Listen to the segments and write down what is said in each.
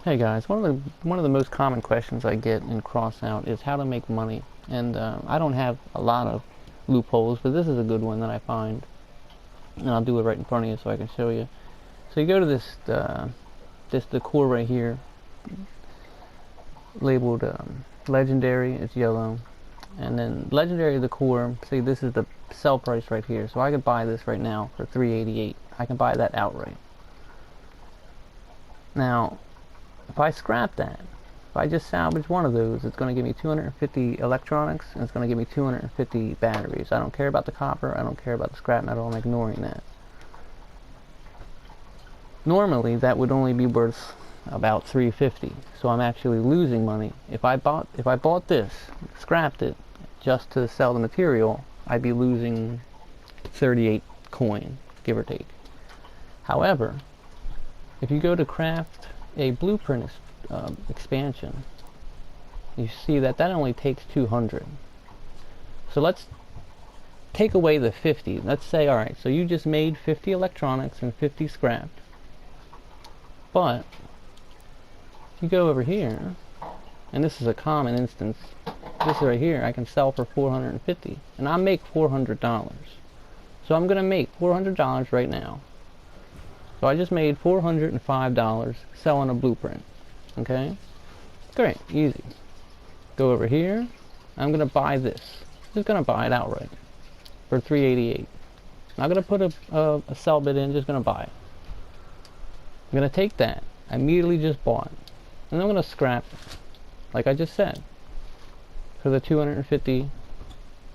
Hey guys, one of the most common questions I get in Crossout is how to make money, and I don't have a lot of loopholes, but this is a good one that I find, and I'll do it right in front of you so I can show you. So you go to this decor right here, labeled legendary. It's yellow, and then legendary decor. See, this is the sell price right here. So I could buy this right now for $388. I can buy that outright. Now, if I scrap that, if I just salvage one of those, it's going to give me 250 electronics, and it's going to give me 250 batteries. I don't care about the copper, I don't care about the scrap metal, I'm ignoring that. Normally, that would only be worth about 350, so I'm actually losing money. If I bought this, scrapped it, just to sell the material, I'd be losing 38 coin, give or take. However, if you go to craft a blueprint expansion, you see that only takes 200. So let's take away the 50. Let's say, alright, so you just made 50 electronics and 50 scrapped. But if you go over here, and this is a common instance, this right here I can sell for 450, and I make $400. So I'm going to make $400 right now. So I just made $405 selling a blueprint. Okay? Great, easy. Go over here. I'm going to buy this. Just going to buy it outright for $388. Not going to put a sell bid in, just going to buy it. I'm going to take that. I immediately just bought. And I'm going to scrap it, like I just said, for the 250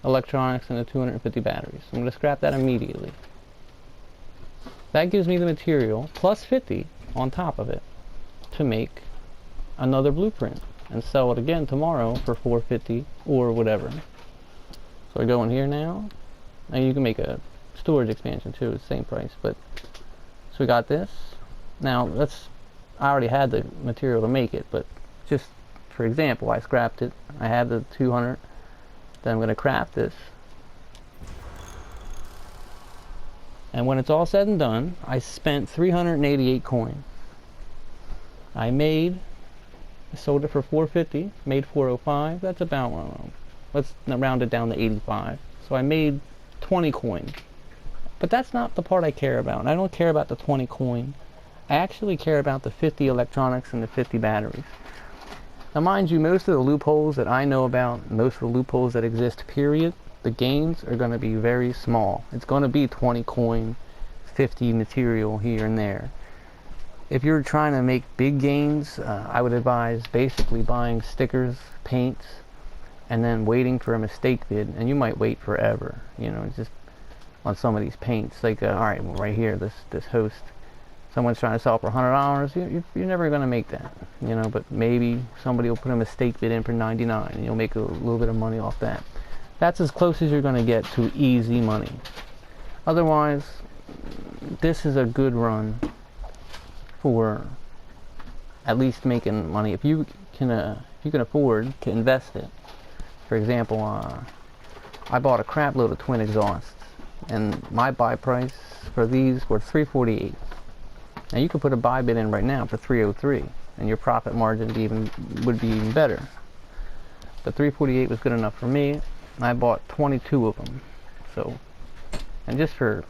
electronics and the 250 batteries. I'm going to scrap that immediately. That gives me the material plus 50 on top of it to make another blueprint and sell it again tomorrow for 450 or whatever. So I go in here now, and you can make a storage expansion too, it's the same price. But so we got this. Now I already had the material to make it, but just for example, I scrapped it. I have the 200. Then I'm going to craft this. And when it's all said and done, I spent 388 coin. I sold it for 450, made 405. That's about, let's round it down to 85. So I made 20 coin. But that's not the part I care about. I don't care about the 20 coin. I actually care about the 50 electronics and the 50 batteries. Now mind you, most of the loopholes that I know about, most of the loopholes that exist, period, the gains are going to be very small. It's going to be 20 coin, 50 material here and there. If you're trying to make big gains, I would advise basically buying stickers, paints, and then waiting for a mistake bid. And you might wait forever, you know, just on some of these paints. Like, alright, well, right here, this host, someone's trying to sell for $100. You're never going to make that, you know. But maybe somebody will put a mistake bid in for 99, and you'll make a little bit of money off that. That's as close as you're going to get to easy money. Otherwise, this is a good run for at least making money. If you can afford to invest it. For example, I bought a crap load of twin exhausts, and my buy price for these were $348. Now you could put a buy bid in right now for $303, and your profit margin would be even better. But $348 was good enough for me. I bought 22 of them. So, and just for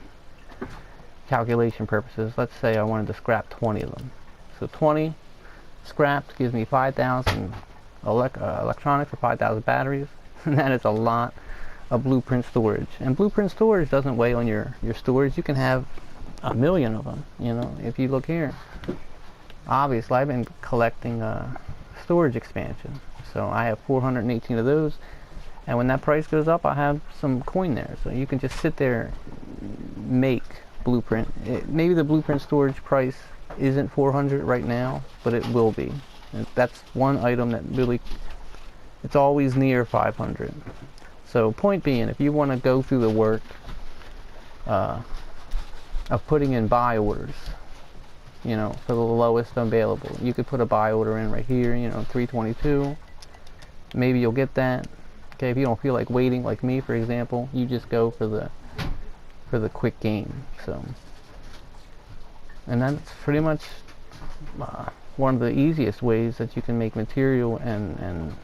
calculation purposes, let's say I wanted to scrap 20 of them. So 20 scrapped gives me 5,000 electronics or 5,000 batteries. And that is a lot of blueprint storage. And blueprint storage doesn't weigh on your storage. You can have 1,000,000 of them, you know. If you look here, obviously I've been collecting storage expansion. So I have 418 of those. And when that price goes up, I have some coin there. So you can just sit there, make blueprint. Maybe the blueprint storage price isn't 400 right now, but it will be. And that's one item that really, it's always near 500. So point being, if you want to go through the work of putting in buy orders, you know, for the lowest available, you could put a buy order in right here, you know, 322. Maybe you'll get that. Okay, if you don't feel like waiting, like me, for example, you just go for the quick gain. So, and that's pretty much one of the easiest ways that you can make material and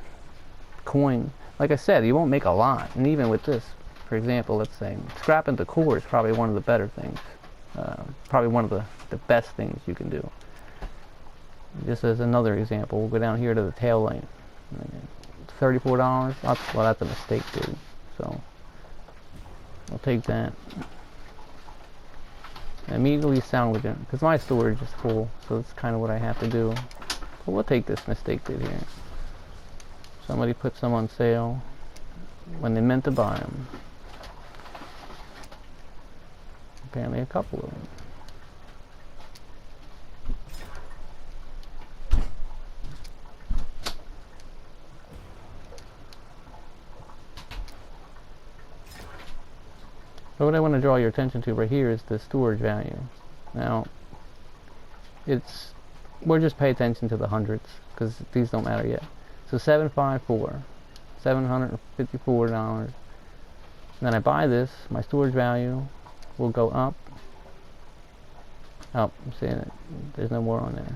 coin. Like I said, you won't make a lot, and even with this, for example, let's say scrapping decor is probably one of the better things, probably one of the best things you can do. Just as another example, we'll go down here to the tail light. $34. Well, that's a mistake, dude. So I'll take that. Immediately salvage it, because my storage is full, so that's kind of what I have to do. But we'll take this mistake did here. Somebody put some on sale when they meant to buy them. Apparently a couple of them. So what I want to draw your attention to right here is the storage value. Now, we'll just pay attention to the hundreds, because these don't matter yet. So 754, $754. Then I buy this, my storage value will go up. Oh, I'm seeing it. There's no more on there.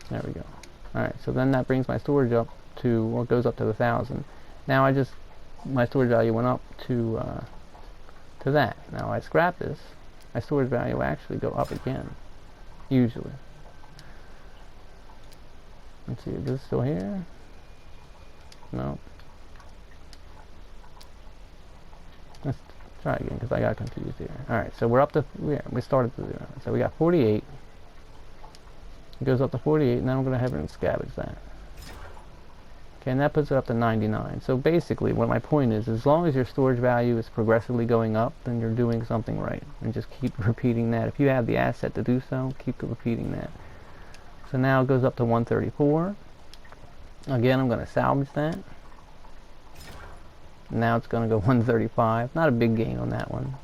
There we go. Alright, so then that brings my storage up to, well, it goes up to 1,000. Now my storage value went up to that. Now I scrap this, my storage value will actually go up again, usually. Let's see, is this still here? No. Let's try again, because I got confused here. Alright, so we're up to, we started to 0. So we got 48. It goes up to 48, and then I'm going to have it scavenge that. Okay, and that puts it up to 99. So basically, what my point is, as long as your storage value is progressively going up, then you're doing something right. And just keep repeating that. If you have the asset to do so, keep repeating that. So now it goes up to 134. Again, I'm going to salvage that. Now it's going to go 135. Not a big gain on that one.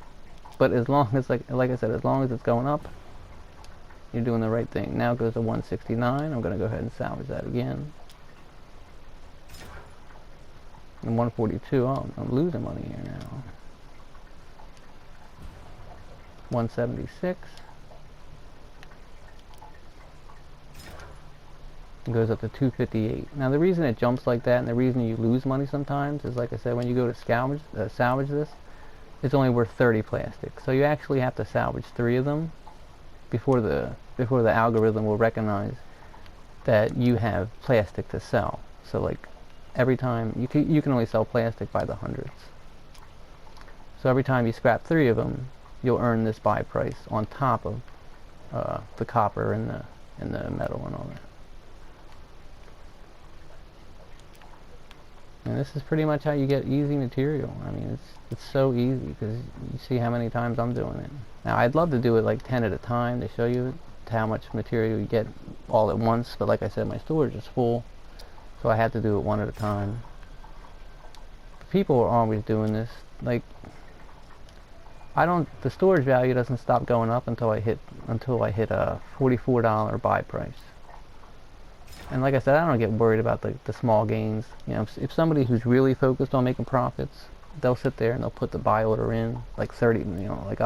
But as long as, like I said, as long as it's going up, you're doing the right thing. Now it goes to 169. I'm going to go ahead and salvage that again. And 142. Oh, I'm losing money here now. 176. It goes up to 258. Now the reason it jumps like that, and the reason you lose money sometimes, is like I said, when you go to salvage this, it's only worth 30 plastic. So you actually have to salvage 3 of them before the algorithm will recognize that you have plastic to sell. So like every time you can only sell plastic by the hundreds. So every time you scrap 3 of them, you'll earn this buy price on top of the copper and the metal and all that. And this is pretty much how you get easy material. I mean, it's so easy, because you see how many times I'm doing it. Now, I'd love to do it like 10 at a time to show you how much material you get all at once, but like I said, my storage is full, so I had to do it one at a time. People are always doing this. Like, the storage value doesn't stop going up until I hit a $44 buy price. And like I said, I don't get worried about the small gains. You know, if somebody who's really focused on making profits, they'll sit there and they'll put the buy order in, like 30, you know, like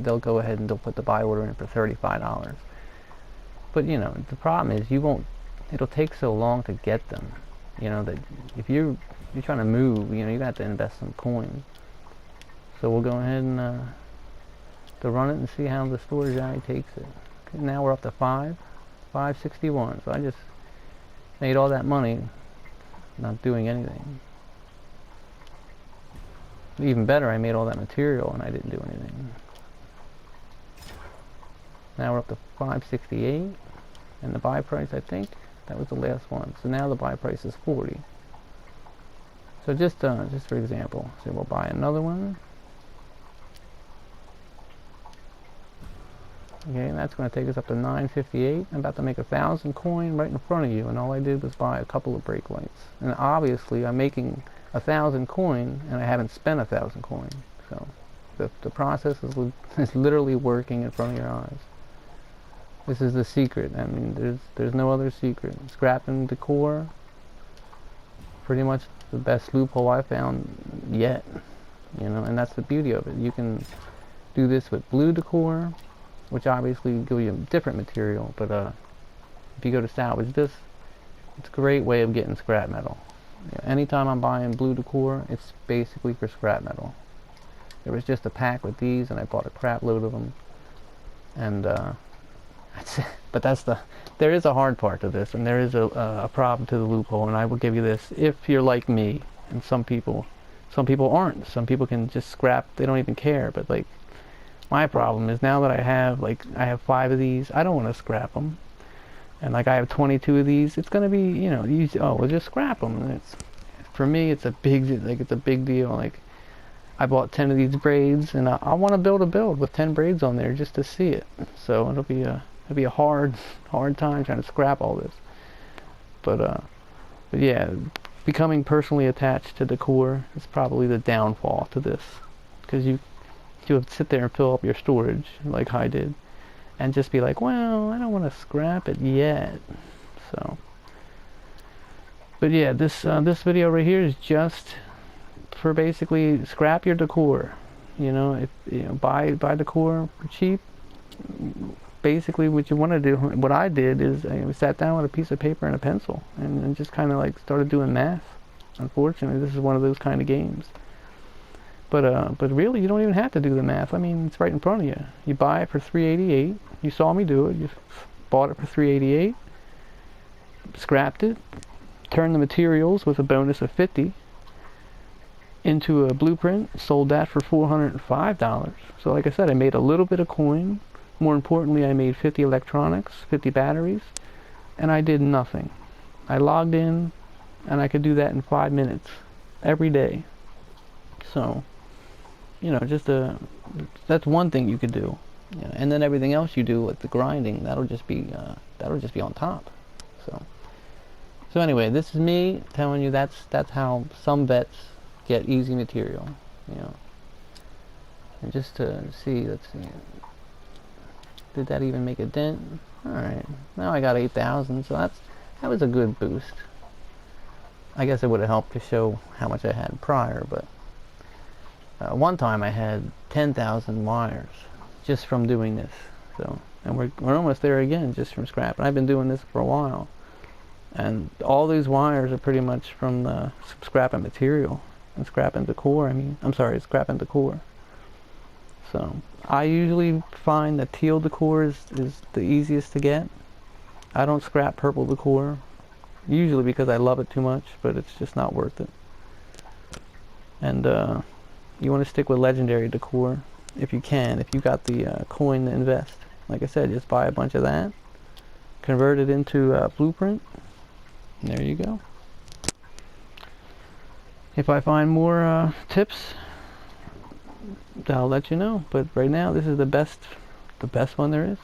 they'll go ahead and they'll put the buy order in for $35. But you know, the problem is it'll take so long to get them. You know, that if you're trying to move, you know, you got to invest some coin. So we'll go ahead and to run it and see how the storage value takes it. Okay, now we're up to 561. So I just made all that money not doing anything. Even better, I made all that material and I didn't do anything. Now we're up to 568, and the buy price, I think that was the last one. So now the buy price is 40. So just for example, so we'll buy another one. Okay, and that's going to take us up to 958. I'm about to make 1,000 coin right in front of you, and all I did was buy a couple of brake lights. And obviously, I'm making 1,000 coin, and I haven't spent 1,000 coin. So the process is literally working in front of your eyes. This is the secret. I mean, there's no other secret. Scrapping decor, pretty much the best loophole I found yet. You know, and that's the beauty of it. You can do this with blue decor, which obviously will give you a different material, but if you go to salvage this, it's a great way of getting scrap metal. You know, anytime I'm buying blue decor, it's basically for scrap metal. There was just a pack with these, and I bought a crap load of them. And that's it. But there is a hard part to this, and there is a problem to the loophole. And I will give you this: if you're like me, and some people aren't. Some people can just scrap; they don't even care. But like, my problem is now that I have 5 of these, I don't want to scrap them. And like I have 22 of these, it's gonna be, you know, we'll just scrap them. And for me, it's a big deal. Like, I bought 10 of these braids, and I want to build a build with 10 braids on there just to see it. So it'll be a hard time trying to scrap all this. But yeah, becoming personally attached to decor is probably the downfall to this, because you have to sit there and fill up your storage like I did, and just be like, well, I don't want to scrap it yet. So, but yeah, this video right here is just for basically scrap your decor. You know, if you know, buy decor for cheap. Basically, what you want to do, what I did is I sat down with a piece of paper and a pencil, and just kind of like started doing math. Unfortunately, this is one of those kind of games. But really, you don't even have to do the math. I mean, it's right in front of you. You buy it for $3.88. You saw me do it. You bought it for $3.88. Scrapped it. Turned the materials with a bonus of $50 into a blueprint. Sold that for $405. So like I said, I made a little bit of coin. More importantly, I made 50 electronics, 50 batteries, and I did nothing. I logged in, and I could do that in 5 minutes every day. So, you know, that's one thing you could do. You know, and then everything else you do with the grinding, that'll just be on top. So anyway, this is me telling you that's how some vets get easy material. You know, and just to see, let's see, did that even make a dent? All right, now I got 8,000, so that was a good boost. I guess it would have helped to show how much I had prior, but one time I had 10,000 wires just from doing this. So, and we're almost there again, just from scrap. And I've been doing this for a while, and all these wires are pretty much from the scrapping material and scrapping decor. I mean, I'm sorry, scrapping decor. So I usually find that teal decor is the easiest to get. I don't scrap purple decor, usually because I love it too much, but it's just not worth it. And you want to stick with legendary decor if you can, if you got the coin to invest. Like I said, just buy a bunch of that, convert it into a blueprint, and there you go. If I find more tips, I'll let you know. But right now, this is the best one there is.